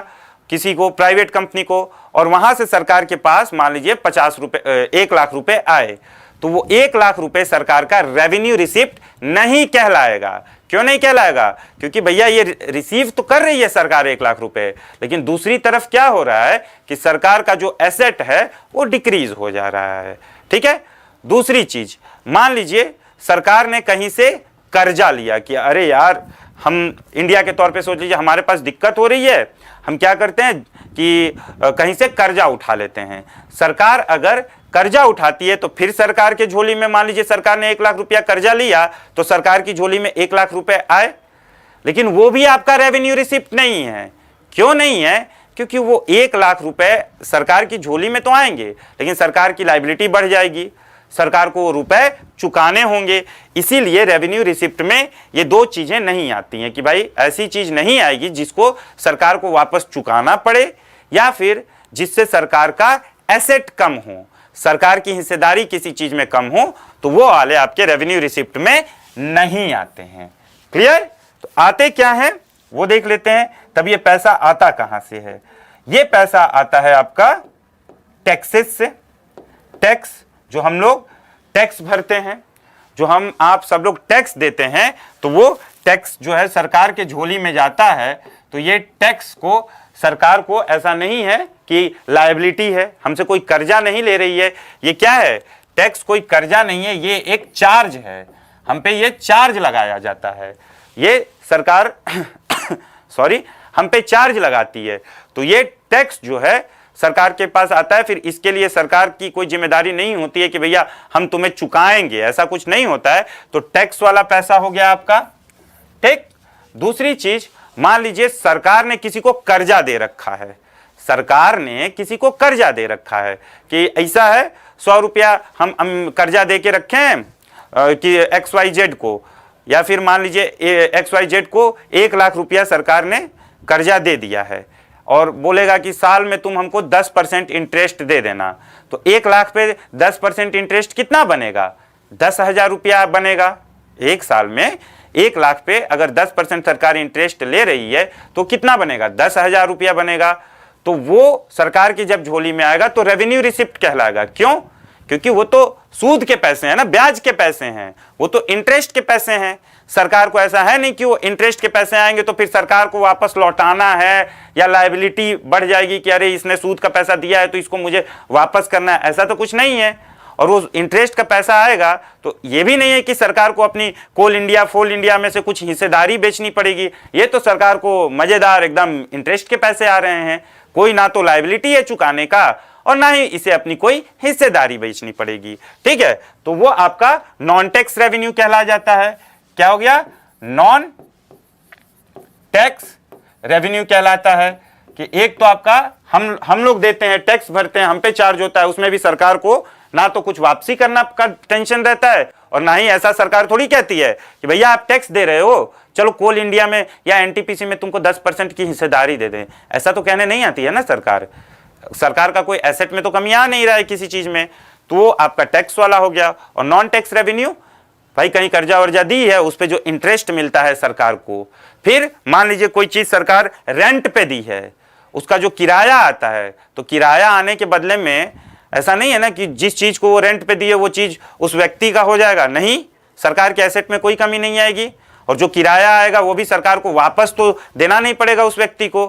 किसी को, प्राइवेट कंपनी को, और वहां से सरकार के पास मान लीजिए 1 लाख रुपए आए, तो वो 1 लाख रुपए सरकार का रेवेन्यू रिसिप्ट नहीं कहलाएगा। क्यों नहीं कहलाएगा? क्योंकि भैया ये रिसीव तो कर रही है सरकार 1 लाख रुपए, लेकिन दूसरी तरफ क्या हो रहा है कि सरकार का जो एसेट है वो डिक्रीज हो जा रहा है। ठीक है, दूसरी चीज, मान लीजिए सरकार ने कहीं से कर्जा लिया कि अरे यार, हम इंडिया के तौर पे सोच लीजिए हमारे पास दिक्कत हो रही है, हम क्या करते हैं कि कहीं से कर्जा उठा लेते हैं। सरकार अगर कर्जा उठाती है तो फिर सरकार के झोली में, मान लीजिए सरकार ने 1 लाख रुपया कर्जा लिया तो सरकार की झोली में 1 लाख रुपए आए, लेकिन वो भी आपका रेवेन्यू रिसिप्ट नहीं है। क्यों नहीं है? क्योंकि वो 1 लाख रुपए सरकार की झोली में तो आएंगे, लेकिन सरकार की लायबिलिटी बढ़ जाएगी, सरकार को रुपए चुकाने होंगे। इसीलिए रेवेन्यू रिसिप्ट में ये दो चीजें नहीं आती हैं कि भाई ऐसी चीज नहीं आएगी जिसको सरकार को वापस चुकाना पड़े, या फिर जिससे सरकार का एसेट कम हो, सरकार की हिस्सेदारी किसी चीज में कम हो, तो वो वाले आपके रेवेन्यू रिसिप्ट में नहीं आते हैं। क्लियर? तो आते क्या हैं वो देख लेते हैं। तब ये पैसा आता कहां से है? ये पैसा आता है आपका टैक्सेस से। टैक्स जो हम लोग टैक्स भरते हैं, जो हम आप सब लोग टैक्स देते हैं, तो वो टैक्स जो है सरकार के झोली में जाता है। तो ये टैक्स को सरकार को ऐसा नहीं है कि लायबिलिटी है, हमसे कोई कर्जा नहीं ले रही है। ये क्या है? टैक्स कोई कर्जा नहीं है, ये एक चार्ज है, हम पे ये चार्ज लगाया जाता है। ये सरकार सॉरी हम पे चार्ज लगाती है। तो ये टैक्स जो है सरकार के पास आता है, फिर इसके लिए सरकार की कोई जिम्मेदारी नहीं होती है कि भैया हम तुम्हें चुकाएंगे, ऐसा कुछ नहीं होता है। तो टैक्स वाला पैसा हो गया आपका, ठीक। दूसरी चीज, मान लीजिए सरकार ने किसी को कर्जा दे रखा है, सरकार ने किसी को कर्जा दे रखा है कि ऐसा है 100 रुपया हम कर्जा दे के रखे हैं कि XYZ को, या फिर मान लीजिए XYZ को 1 लाख रुपया सरकार ने कर्जा दे दिया है और बोलेगा कि साल में तुम हमको 10% इंटरेस्ट दे देना। तो 1 लाख पे 10% इंटरेस्ट कितना बनेगा? 10,000 रुपया बनेगा। एक साल में 1 लाख पे अगर 10% सरकार इंटरेस्ट ले रही है तो कितना बनेगा? 10,000 रुपया बनेगा। तो वो सरकार की जब झोली में आएगा तो रेवेन्यू रिसिप्ट कहलाएगा। क्यों? क्योंकि वो तो सूद के पैसे हैं ना, ब्याज के पैसे हैं, वो तो इंटरेस्ट के पैसे हैं। सरकार को ऐसा है नहीं कि वो इंटरेस्ट के पैसे आएंगे तो फिर सरकार को वापस लौटाना है या लायबिलिटी बढ़ जाएगी कि अरे इसने सूद का पैसा दिया है तो इसको मुझे वापस करना है, ऐसा तो कुछ नहीं है। और वो इंटरेस्ट का पैसा आएगा तो ये भी नहीं है कि सरकार को अपनी कोल इंडिया फोल इंडिया में से कुछ हिस्सेदारी बेचनी पड़ेगी। ये तो सरकार को मजेदार एकदम इंटरेस्ट के पैसे आ रहे हैं, कोई ना तो लायबिलिटी है चुकाने का और ना ही इसे अपनी कोई हिस्सेदारी बेचनी पड़ेगी, ठीक है। तो वो आपका नॉन टैक्स रेवेन्यू कहला जाता है। क्या हो गया? नॉन टैक्स रेवेन्यू कहलाता है कि एक तो आपका हम लोग देते हैं, टैक्स भरते हैं, हम पे चार्ज होता है, उसमें भी सरकार को ना तो कुछ वापसी करना का टेंशन रहता है और ना ही ऐसा सरकार थोड़ी कहती है कि भैया आप टैक्स दे रहे हो, चलो कोल इंडिया में या NTPC में तुमको 10% की हिस्सेदारी दे दें, ऐसा तो कहने नहीं आती है ना सरकार। सरकार का कोई एसेट में तो कमी आ नहीं रहा है किसी चीज में, तो वो आपका टैक्स वाला हो गया। और नॉन टैक्स रेवेन्यू, भाई कहीं कर्जा वर्जा दी है उस पर जो इंटरेस्ट मिलता है सरकार को। फिर मान लीजिए कोई चीज सरकार रेंट पे दी है, उसका जो किराया आता है, तो किराया आने के बदले में ऐसा नहीं है ना कि जिस चीज को वो रेंट पे दी है वो चीज उस व्यक्ति का हो जाएगा, नहीं, सरकार के एसेट में कोई कमी नहीं आएगी और जो किराया आएगा वो भी सरकार को वापस तो देना नहीं पड़ेगा उस व्यक्ति को,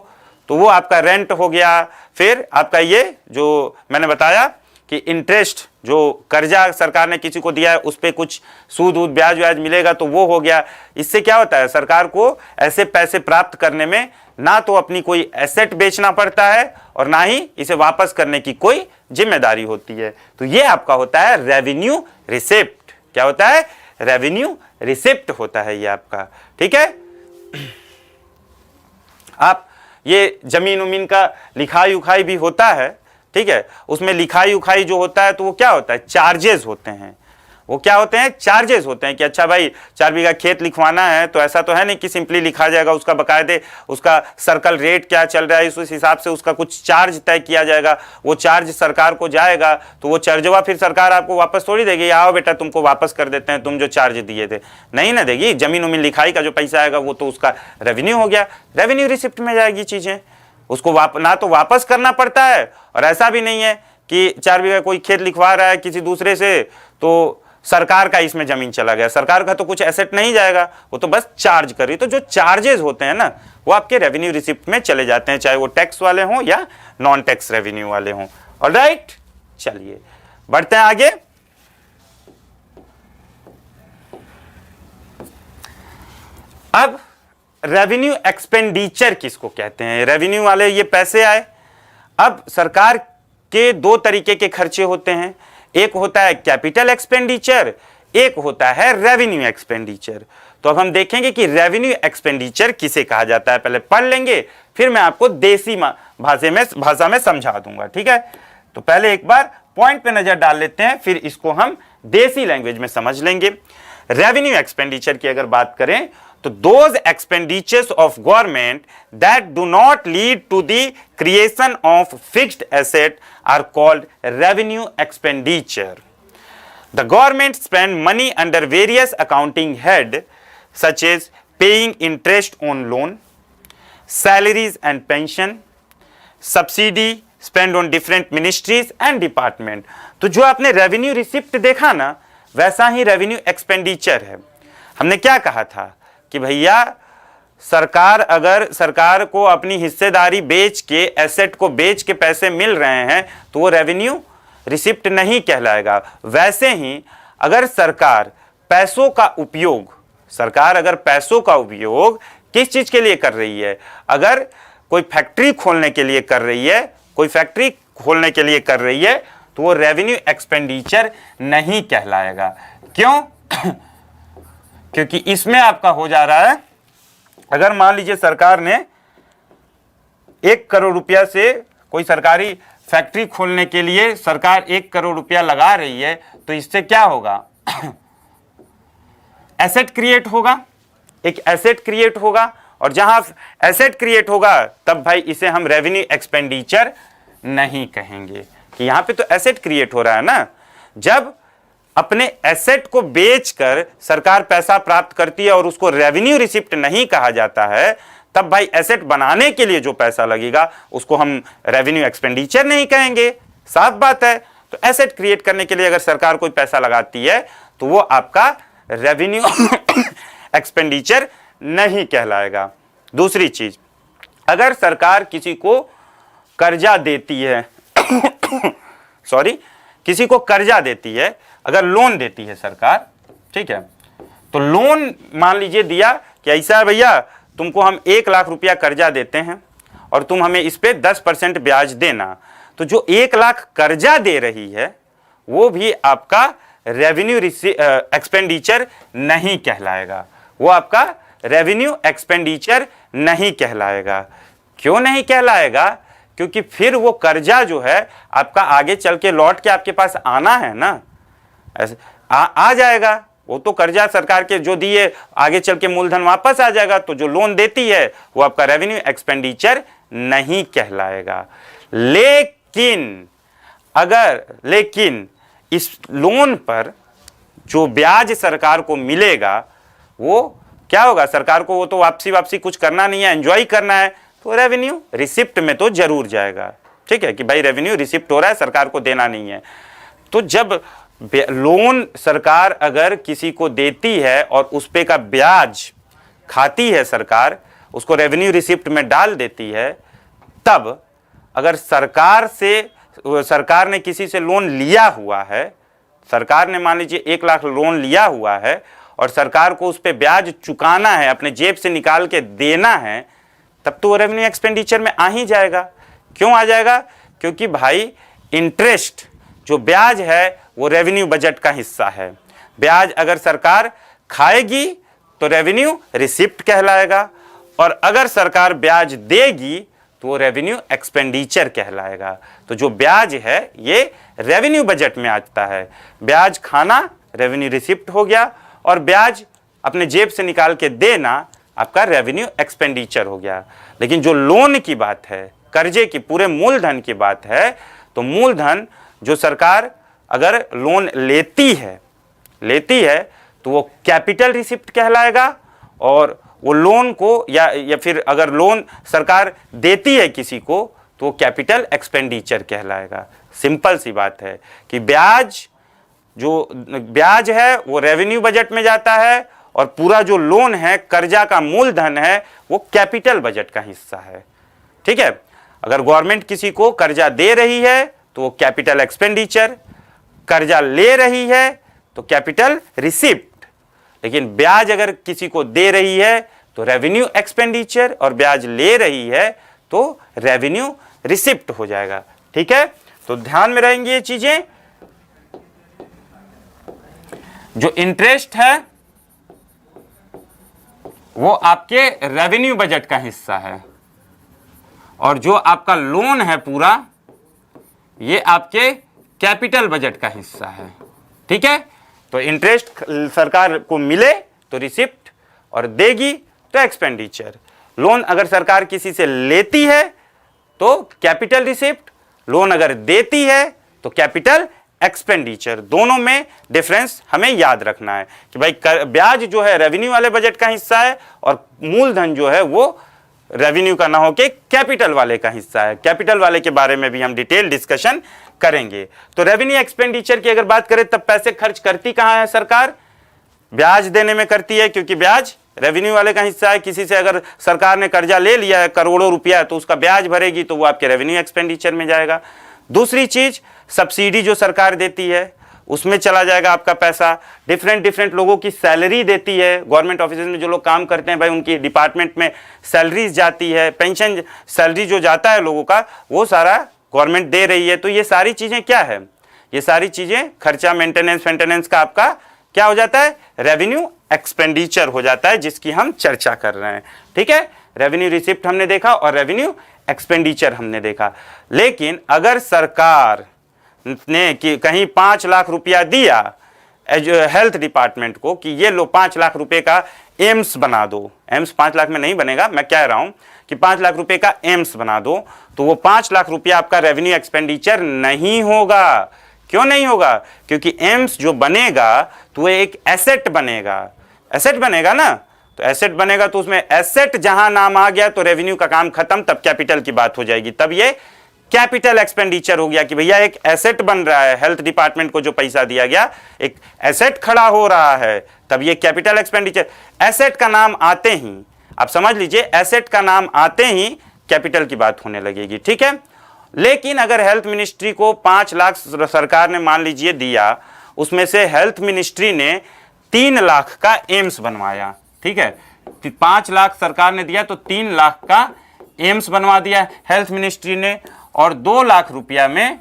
तो वो आपका रेंट हो गया। फिर आपका ये जो मैंने बताया कि इंटरेस्ट, जो कर्जा सरकार ने किसी को दिया है उस पर कुछ सूद वूद ब्याज व्याज मिलेगा, तो वो हो गया। इससे क्या होता है, सरकार को ऐसे पैसे प्राप्त करने में ना तो अपनी कोई एसेट बेचना पड़ता है और ना ही इसे वापस करने की कोई जिम्मेदारी होती है। तो ये आपका होता है रेवेन्यू रिसिप्ट। क्या होता है? रेवेन्यू रिसिप्ट होता है ये आपका, ठीक है। आप ये जमीन उमीन का लिखाई उखाई भी होता है, ठीक है, उसमें लिखाई उखाई जो होता है तो वो क्या होता है? चार्जेस होते हैं। वो क्या होते हैं? चार्जेस होते हैं कि अच्छा भाई 4 बीघा खेत लिखवाना है, तो ऐसा तो है नहीं कि सिंपली लिखा जाएगा, उसका बकायदे उसका सर्कल रेट क्या चल रहा है उस हिसाब से उसका कुछ चार्ज तय किया जाएगा। वो चार्ज सरकार को जाएगा तो वो चार्जवा फिर सरकार आपको वापस थोड़ी देगी, आओ बेटा तुमको वापस कर देते हैं तुम जो चार्ज दिए थे, नहीं ना देगी। जमीन उमीन लिखाई का जो पैसा आएगा वो तो उसका रेवेन्यू हो गया, रेवेन्यू रिसिप्ट में जाएगी चीजें, उसको ना तो वापस करना पड़ता है और ऐसा भी नहीं है कि 4 बीघा कोई खेत लिखवा रहा है किसी दूसरे से तो सरकार का इसमें जमीन चला गया, सरकार का तो कुछ एसेट नहीं जाएगा, वो तो बस चार्ज कर रही। तो जो चार्जेस होते हैं ना वो आपके रेवेन्यू रिसिप्ट में चले जाते हैं, चाहे वो टैक्स वाले हों या नॉन टैक्स रेवेन्यू वाले हों। ऑलराइट, चलिए बढ़ते हैं आगे। अब रेवेन्यू एक्सपेंडिचर किसको कहते हैं? रेवेन्यू वाले ये पैसे आए। अब सरकार के 2 तरीके के खर्चे होते हैं, एक होता है कैपिटल एक्सपेंडिचर, एक होता है रेवेन्यू एक्सपेंडिचर। तो अब हम देखेंगे कि रेवेन्यू एक्सपेंडिचर किसे कहा जाता है, पहले पढ़ लेंगे फिर मैं आपको देसी भाषा में समझा दूंगा, ठीक है। तो पहले एक बार पॉइंट पे नजर डाल लेते हैं, फिर इसको हम देसी लैंग्वेज में समझ लेंगे। रेवेन्यू एक्सपेंडिचर की अगर बात करें तो those expenditures of government that do not lead to the creation of fixed asset are called revenue expenditure. The government spend money under various accounting head such as paying interest on loan, salaries and pension, subsidy spent on different ministries and department. तो जो आपने revenue receipt देखा ना, वैसा ही revenue expenditure है। हमने क्या कहा था कि भैया सरकार को अपनी हिस्सेदारी बेच के, एसेट को बेच के पैसे मिल रहे हैं तो वो रेवेन्यू रिसिप्ट नहीं कहलाएगा। वैसे ही अगर सरकार अगर पैसों का उपयोग किस चीज के लिए कर रही है, अगर कोई फैक्ट्री खोलने के लिए कर रही है, तो वो रेवेन्यू एक्सपेंडिचर नहीं कहलाएगा। क्यों? क्योंकि इसमें आपका हो जा रहा है, अगर मान लीजिए सरकार ने 1 करोड़ रुपया से कोई सरकारी फैक्ट्री खोलने के लिए सरकार 1 करोड़ रुपया लगा रही है, तो इससे क्या होगा? एसेट क्रिएट होगा, एक एसेट क्रिएट होगा, और जहां एसेट क्रिएट होगा तब भाई इसे हम रेवेन्यू एक्सपेंडिचर नहीं कहेंगे कि यहां पे तो एसेट क्रिएट हो रहा है ना। जब अपने एसेट को बेचकर सरकार पैसा प्राप्त करती है और उसको रेवेन्यू रिसिप्ट नहीं कहा जाता है, तब भाई एसेट बनाने के लिए जो पैसा लगेगा उसको हम रेवेन्यू एक्सपेंडिचर नहीं कहेंगे। साफ बात है। तो एसेट क्रिएट करने के लिए अगर सरकार कोई पैसा लगाती है तो वो आपका रेवेन्यू एक्सपेंडिचर नहीं कहलाएगा। दूसरी चीज, अगर सरकार किसी को कर्जा देती है किसी को कर्जा देती है, अगर लोन देती है सरकार, ठीक है, तो लोन मान लीजिए दिया कि ऐसा है भैया, तुमको हम 1 लाख रुपया कर्जा देते हैं और तुम हमें इस पे 10% ब्याज देना। तो जो 1 लाख कर्जा दे रही है वो भी आपका रेवेन्यू एक्सपेंडिचर नहीं कहलाएगा, वो आपका रेवेन्यू एक्सपेंडिचर नहीं कहलाएगा। क्यों नहीं कहलाएगा? क्योंकि फिर वो कर्जा जो है आपका आगे चल के लौट के आपके पास आना है ना, ऐसे आ जाएगा। वो तो कर्जा सरकार के जो दिए आगे चल के मूलधन वापस आ जाएगा, तो जो लोन देती है वो आपका रेवेन्यू एक्सपेंडिचर नहीं कहलाएगा। लेकिन इस लोन पर जो ब्याज सरकार को मिलेगा वो क्या होगा? सरकार को वो तो वापसी कुछ करना नहीं है, एंजॉय करना है, तो रेवेन्यू रिसिप्ट में तो जरूर जाएगा। ठीक है कि भाई रेवेन्यू रिसिप्ट हो रहा है, सरकार को देना नहीं है। तो जब लोन सरकार अगर किसी को देती है और उस पे का ब्याज खाती है सरकार, उसको रेवेन्यू रिसिप्ट में डाल देती है, तब अगर सरकार ने किसी से लोन लिया हुआ है, सरकार ने मान लीजिए 1 लाख लोन लिया हुआ है और सरकार को उस पे ब्याज चुकाना है, अपने जेब से निकाल के देना है, तब तो वो रेवेन्यू एक्सपेंडिचर में आ ही जाएगा। क्यों आ जाएगा? क्योंकि भाई इंटरेस्ट जो ब्याज है वो रेवेन्यू बजट का हिस्सा है। ब्याज अगर सरकार खाएगी तो रेवेन्यू रिसिप्ट कहलाएगा, और अगर सरकार ब्याज देगी तो वो रेवेन्यू एक्सपेंडिचर कहलाएगा। तो जो ब्याज है ये रेवेन्यू बजट में आता है। ब्याज खाना रेवेन्यू रिसिप्ट हो गया, और ब्याज अपने जेब से निकाल के देना आपका रेवेन्यू एक्सपेंडिचर हो गया। लेकिन जो लोन की बात है, कर्जे की, पूरे मूलधन की बात है, तो मूलधन जो सरकार अगर लोन लेती है तो वो कैपिटल रिसिप्ट कहलाएगा, और वो लोन को या फिर अगर लोन सरकार देती है किसी को तो वो कैपिटल एक्सपेंडिचर कहलाएगा। सिंपल सी बात है कि ब्याज है वो रेवेन्यू बजट में जाता है, और पूरा जो लोन है, कर्जा का मूलधन है, वो कैपिटल बजट का हिस्सा है। ठीक है, अगर गवर्नमेंट किसी को कर्जा दे रही है तो वो कैपिटल एक्सपेंडिचर, कर्जा ले रही है तो कैपिटल रिसिप्ट, लेकिन ब्याज अगर किसी को दे रही है तो रेवेन्यू एक्सपेंडिचर, और ब्याज ले रही है तो रेवेन्यू रिसिप्ट हो जाएगा। ठीक है, तो ध्यान में रहेंगी ये चीजें। जो इंटरेस्ट है वो आपके रेवेन्यू बजट का हिस्सा है, और जो आपका लोन है पूरा ये आपके कैपिटल बजट का हिस्सा है। ठीक है, तो इंटरेस्ट सरकार को मिले तो रिसिप्ट, और देगी तो एक्सपेंडिचर। लोन अगर सरकार किसी से लेती है तो कैपिटल रिसिप्ट, लोन अगर देती है तो कैपिटल एक्सपेंडिचर। दोनों में डिफरेंस हमें याद रखना है कि भाई ब्याज जो है रेवेन्यू वाले बजट का हिस्सा है, और मूलधन जो है वो रेवेन्यू का ना हो के कैपिटल वाले का हिस्सा है। कैपिटल वाले के बारे में भी हम डिटेल डिस्कशन करेंगे। तो रेवेन्यू एक्सपेंडिचर की अगर बात करें तब पैसे खर्च करती कहां है सरकार? ब्याज देने में करती है, क्योंकि ब्याज रेवेन्यू वाले का हिस्सा है। किसी से अगर सरकार ने कर्जा ले लिया है करोड़ों रुपया, तो उसका ब्याज भरेगी, तो वो आपके रेवेन्यू एक्सपेंडिचर में जाएगा। दूसरी चीज, सब्सिडी जो सरकार देती है उसमें चला जाएगा आपका पैसा। डिफरेंट लोगों की सैलरी देती है, गवर्नमेंट ऑफिसेज में जो लोग काम करते हैं भाई उनकी डिपार्टमेंट में सैलरीज जाती है, पेंशन सैलरी जो जाता है लोगों का वो सारा गवर्नमेंट दे रही है। तो ये सारी चीजें क्या है? ये सारी चीजें खर्चा, मेंटेनेंस का आपका क्या हो जाता है? रेवेन्यू एक्सपेंडिचर हो जाता है, जिसकी हम चर्चा कर रहे हैं। ठीक है, रेवेन्यू रिसिप्ट हमने देखा और रेवेन्यू एक्सपेंडिचर हमने देखा। लेकिन अगर सरकार ने कि कहीं 5 लाख रुपया दिया हेल्थ डिपार्टमेंट को कि ये लो 5 लाख रुपए का एम्स बना दो, एम्स 5 लाख में नहीं बनेगा, मैं कह रहा हूं कि 5 लाख रुपए का एम्स बना दो, तो वो 5 लाख रुपया आपका रेवेन्यू एक्सपेंडिचर नहीं होगा। क्यों नहीं होगा? क्योंकि एम्स जो बनेगा तो वो एक एसेट बनेगा। एसेट बनेगा ना, तो एसेट बनेगा तो उसमें एसेट जहां नाम आ गया तो रेवेन्यू का काम खत्म, तब कैपिटल की बात हो जाएगी। तब ये कैपिटल एक्सपेंडिचर हो गया कि भैया एक एसेट बन रहा है, हेल्थ डिपार्टमेंट को जो पैसा दिया गया एक एसेट खड़ा हो रहा है, तब ये कैपिटल एक्सपेंडिचर। एसेट का नाम आते ही आप समझ लीजिए, एसेट का नाम आते ही कैपिटल की बात होने लगेगी। ठीक है, लेकिन अगर हेल्थ मिनिस्ट्री को 5 लाख सरकार ने मान लीजिए दिया, उसमें से हेल्थ मिनिस्ट्री ने 3 लाख का एम्स बनवाया। ठीक है, 5 लाख सरकार ने दिया तो 3 लाख का एम्स बनवा दिया हेल्थ मिनिस्ट्री ने, और 2 लाख रुपया में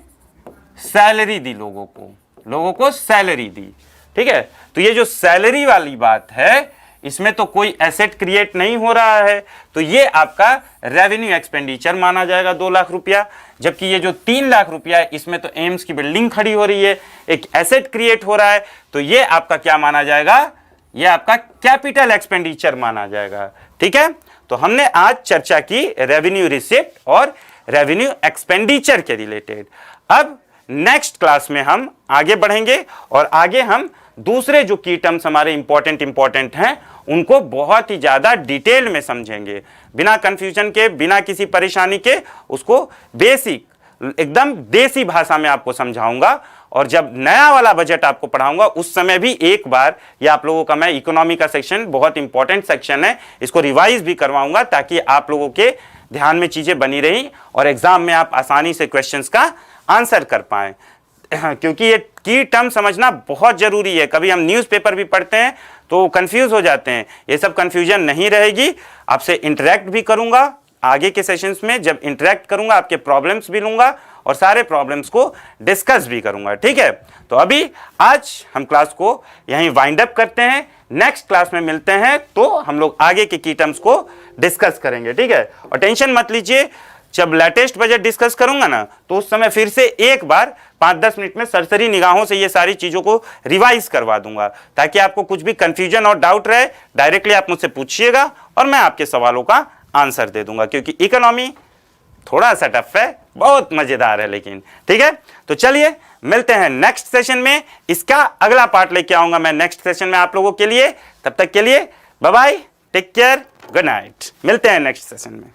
सैलरी दी लोगों को सैलरी दी। ठीक है, तो ये जो सैलरी वाली बात है इसमें तो कोई एसेट क्रिएट नहीं हो रहा है, तो ये आपका रेवेन्यू एक्सपेंडिचर माना जाएगा 2 लाख रुपया। जबकि ये जो 3 लाख रुपया है इसमें तो एम्स की बिल्डिंग खड़ी हो रही है, एक एसेट क्रिएट हो रहा है, तो ये आपका क्या माना जाएगा? ये आपका कैपिटल एक्सपेंडिचर माना जाएगा। ठीक है, तो हमने आज चर्चा की रेवेन्यू रिसिप्ट और रेवेन्यू एक्सपेंडिचर के रिलेटेड। अब नेक्स्ट क्लास में हम आगे बढ़ेंगे और आगे हम दूसरे जो की टर्म्स हमारे इंपॉर्टेंट हैं उनको बहुत ही ज्यादा डिटेल में समझेंगे, बिना कंफ्यूजन के, बिना किसी परेशानी के, उसको बेसिक एकदम देसी भाषा में आपको समझाऊंगा। और जब नया वाला बजट आपको पढ़ाऊंगा उस समय भी एक बार ये आप लोगों का मैं इकोनॉमी का सेक्शन बहुत इंपॉर्टेंट सेक्शन है, इसको रिवाइज भी करवाऊंगा ताकि आप लोगों के ध्यान में चीजें बनी रही और एग्जाम में आप आसानी से क्वेश्चंस का आंसर कर पाए। क्योंकि ये की टर्म समझना बहुत जरूरी है। कभी हम न्यूज़पेपर भी पढ़ते हैं तो कंफ्यूज हो जाते हैं, ये सब कंफ्यूजन नहीं रहेगी। आपसे इंटरेक्ट भी करूंगा आगे के सेशंस में, जब इंटरेक्ट करूंगा आपके प्रॉब्लम्स भी लूंगा और सारे प्रॉब्लम्स को डिस्कस भी करूंगा। ठीक है, तो अभी आज हम क्लास को यहीं वाइंड अप करते हैं, नेक्स्ट क्लास में मिलते हैं तो हम लोग आगे के की टर्म्स को डिस्कस करेंगे। ठीक है, और टेंशन मत लीजिए, जब लेटेस्ट बजट डिस्कस करूंगा ना तो उस समय फिर से एक बार 5-10 मिनट में सरसरी निगाहों से ये सारी चीजों को रिवाइज करवा दूंगा, ताकि आपको कुछ भी कंफ्यूजन और डाउट रहे डायरेक्टली आप मुझसे पूछिएगा और मैं आपके सवालों का आंसर दे दूंगा। क्योंकि इकोनॉमी थोड़ा सा टफ है, बहुत मजेदार है लेकिन। ठीक है, तो चलिए मिलते हैं नेक्स्ट सेशन में, इसका अगला पार्ट लेके आऊंगा मैं नेक्स्ट सेशन में आप लोगों के लिए। तब तक के लिए bye bye, take care, good night, मिलते हैं नेक्स्ट सेशन में।